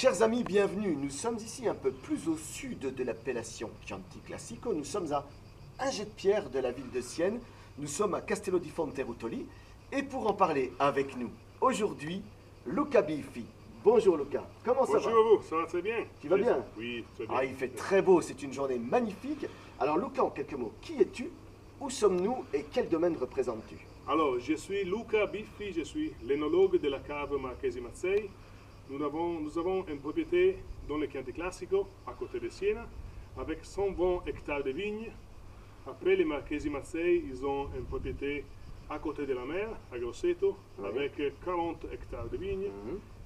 Chers amis, bienvenue. Nous sommes ici un peu plus au sud de l'appellation Chianti Classico. Nous sommes à un jet de pierre de la ville de Sienne. Nous sommes à Castello di Fonterutoli. Et pour en parler avec nous aujourd'hui, Luca Biffi. Bonjour Luca, comment ça va? Bonjour à vous, ça va très bien. Tu vas bien? Oui, très bien. Ah, il fait très beau, c'est une journée magnifique. Alors Luca, en quelques mots, qui es-tu? Où sommes-nous et quel domaine représentes-tu? Alors, je suis Luca Biffi, je suis l'énologue de la cave Marchesi Mazzei. Nous avons une propriété dans le Chianti Classico, à côté de Siena, avec 120 hectares de vignes. Après les Marchesi Mazzei, ils ont une propriété à côté de la mer, à Grosseto, avec 40 hectares de vignes.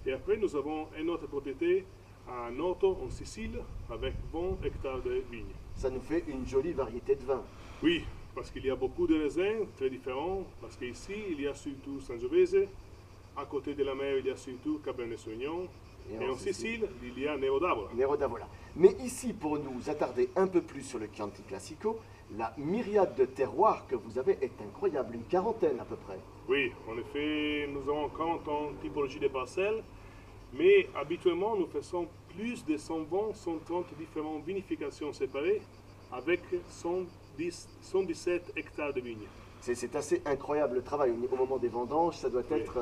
Et après, nous avons une autre propriété à Noto, en Sicile, avec 20 hectares de vignes. Ça nous fait une jolie variété de vins. Oui, parce qu'il y a beaucoup de raisins très différents, parce qu'ici, il y a surtout Sangiovese, à côté de la mer, il y a surtout Cabernet Sauvignon, et en Sicile, il y a Nero d'Avola. Nero d'Avola. Mais ici, pour nous attarder un peu plus sur le Chianti Classico, la myriade de terroirs que vous avez est incroyable, une quarantaine à peu près. Oui, en effet, nous avons 40 typologies de parcelles, mais habituellement, nous faisons plus de 120, 130 différentes vinifications séparées, avec 117 hectares de vignes. C'est assez incroyable le travail au moment des vendanges, ça doit être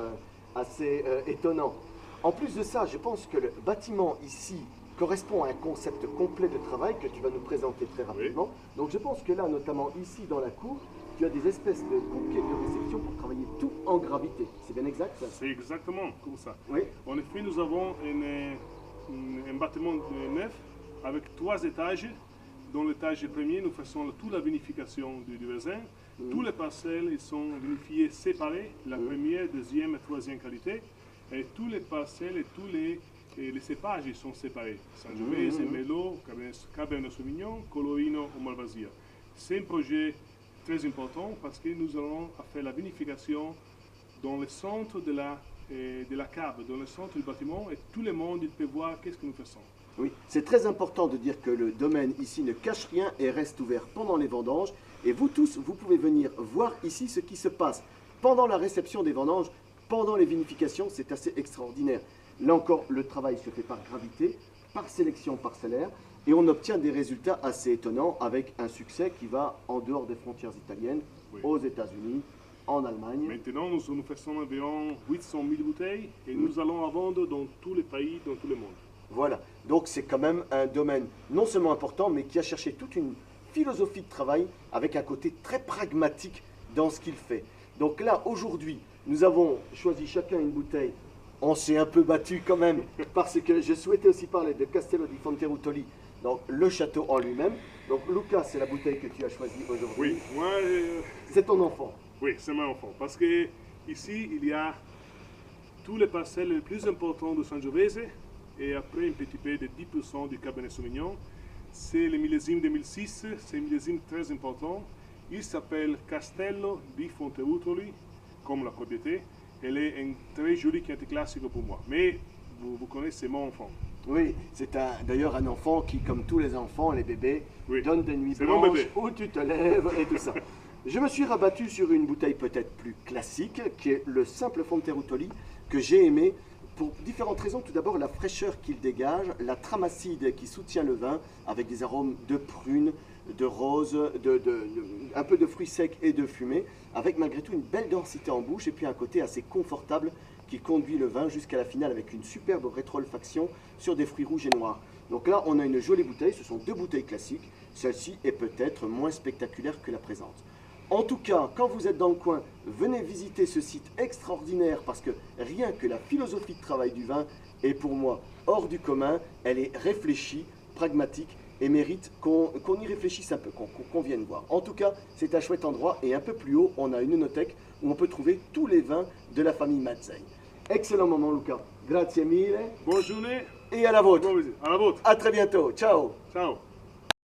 assez étonnant. En plus de ça, je pense que le bâtiment ici correspond à un concept complet de travail que tu vas nous présenter très rapidement. Donc je pense que là, notamment ici dans la cour, tu as des espèces de conquêtes de réception pour travailler tout en gravité. C'est bien exact ça? C'est exactement comme ça. Oui. En effet, nous avons un bâtiment neuf avec 3 étages. Dans l'étage premier, nous faisons toute la vinification du raisin. Toutes les parcelles ils sont vinifiées séparées, la première, deuxième et troisième qualité. Et toutes les parcelles et tous les cépages ils sont séparés. Sangiovese, Merlot, Cabernet Sauvignon, Colorino ou Malvasia. C'est un projet très important parce que nous allons faire la vinification dans le centre de la cave, dans le centre du bâtiment, et tout le monde il peut voir qu'est-ce que nous faisons. Oui, c'est très important de dire que le domaine ici ne cache rien et reste ouvert pendant les vendanges. Et vous tous, vous pouvez venir voir ici ce qui se passe pendant la réception des vendanges, pendant les vinifications, c'est assez extraordinaire. Là encore, le travail se fait par gravité, par sélection parcellaire, et on obtient des résultats assez étonnants avec un succès qui va en dehors des frontières italiennes, aux États-Unis, en Allemagne. Maintenant, nous faisons environ 800 000 bouteilles et nous allons la vendre dans tous les pays, dans tout le monde. Voilà, donc c'est quand même un domaine non seulement important, mais qui a cherché toute une philosophie de travail avec un côté très pragmatique dans ce qu'il fait. Donc là, aujourd'hui, nous avons choisi chacun une bouteille. On s'est un peu battu quand même, parce que je souhaitais aussi parler de Castello di Fonterutoli, donc le château en lui-même. Donc Luca, c'est la bouteille que tu as choisie aujourd'hui. Oui, moi... c'est ton enfant. Oui, c'est mon enfant, parce que ici, il y a tous les parcelles les plus importantes de Sangiovese, et après un petit peu de 10% du Cabernet Sauvignon. C'est le millésime 2006, c'est un millésime très important. Il s'appelle Castello di Fonterutoli, comme la propriété. Elle est un très joli Chianti Classico pour moi. Mais vous connaissez mon enfant. Oui, c'est d'ailleurs un enfant qui, comme tous les enfants, les bébés, donne des nuits blanches où tu te lèves et tout ça. Je me suis rabattu sur une bouteille peut-être plus classique, qui est le simple Fonterutoli, que j'ai aimé pour différentes raisons. Tout d'abord, la fraîcheur qu'il dégage, la trame acide qui soutient le vin, avec des arômes de prune, de rose, un peu de fruits secs et de fumée, avec malgré tout une belle densité en bouche et puis un côté assez confortable qui conduit le vin jusqu'à la finale avec une superbe rétro-olfaction sur des fruits rouges et noirs. Donc là, on a une jolie bouteille, ce sont 2 bouteilles classiques. Celle-ci est peut-être moins spectaculaire que la présente. En tout cas, quand vous êtes dans le coin, venez visiter ce site extraordinaire parce que rien que la philosophie de travail du vin est pour moi hors du commun. Elle est réfléchie, pragmatique et mérite qu'on y réfléchisse un peu, qu'on vienne voir. En tout cas, c'est un chouette endroit et un peu plus haut, on a une enothèque où on peut trouver tous les vins de la famille Mazzei. Excellent moment, Luca. Grazie mille. Bonne journée. Et à la vôtre. Bon visite. À la vôtre. À très bientôt. Ciao. Ciao.